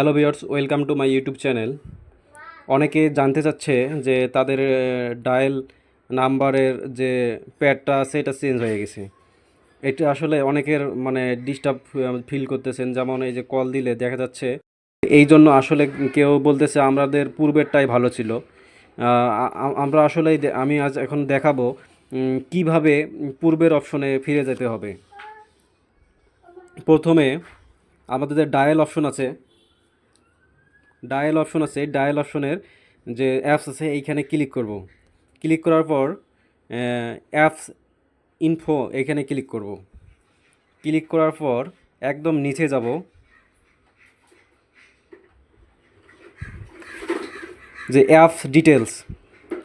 Hello viewers, welcome to my YouTube channel. অনেকে জানতে চাচ্ছে যে তাদের ডায়াল নাম্বারের যে প্যাডটা আছে এটা চেঞ্জ হয়ে গেছে। এটা আসলে অনেকের ডিস্টার্ব ফিল করতেছেন, যেমন এই যে কল দিলে দেখা যাচ্ছে। এই জন্য আসলে কেউ বলতেছে আমাদের পূর্বেরটাই ভালো ছিল। আমরা আসলে আমি আজ এখন দেখাবো কিভাবে পূর্বের অপশনে ফিরে যেতে হবে। প্রথমে আমাদের যে ডায়াল অপশনের যে অ্যাপস আছে এইখানে ক্লিক করব। ক্লিক করার পর অ্যাপস ইনফো এইখানে ক্লিক করব। ক্লিক করার পর একদম নিচে যাব, যে অ্যাপস ডিটেলস,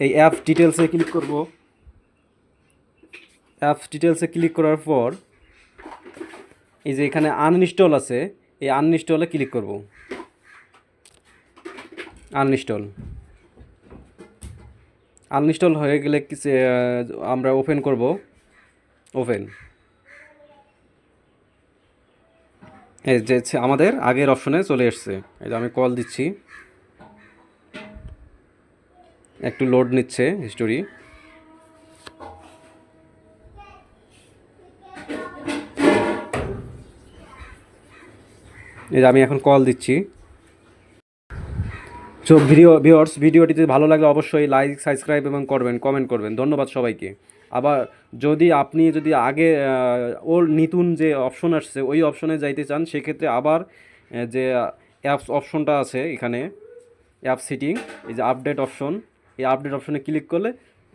এই অ্যাপস ডিটেলসে ক্লিক করব। অ্যাপস ডিটেলসে ক্লিক করার পর এই যে এখানে আনইনস্টল আছে, এই আনইনস্টলে ক্লিক করব। আনইনস্টল আনইনস্টল হয়ে গেলে আমরা ওপেন করব। ওপেন, এই যে আমাদের আগের অপশনে চলে এসছে। এই যে আমি কল দিচ্ছি, একটু লোড নিচ্ছে হিস্টোরি। এই যে আমি এখন কল দিচ্ছি। সো ভিডিওটি যদি ভালো লাগলে অবশ্যই লাইক, সাবস্ক্রাইব এবং কমেন্ট করবেন। ধন্যবাদ সবাইকে। আবার যদি আগে ওর নতুন যে অপশন আসছে ওই অপশনে যাইতে চান, সেক্ষেত্রে আবার যে অ্যাপস অপশনটা আছে এখানে, অ্যাপ সেটিং, এই যে আপডেট অপশন, এই আপডেট অপশনে ক্লিক করলে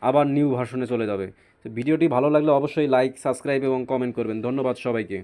আবার নিউ ভার্সনে চলে যাবে। তো ভিডিওটি ভালো লাগলে অবশ্যই লাইক, সাবস্ক্রাইব এবং কমেন্ট করবেন। ধন্যবাদ সবাইকে।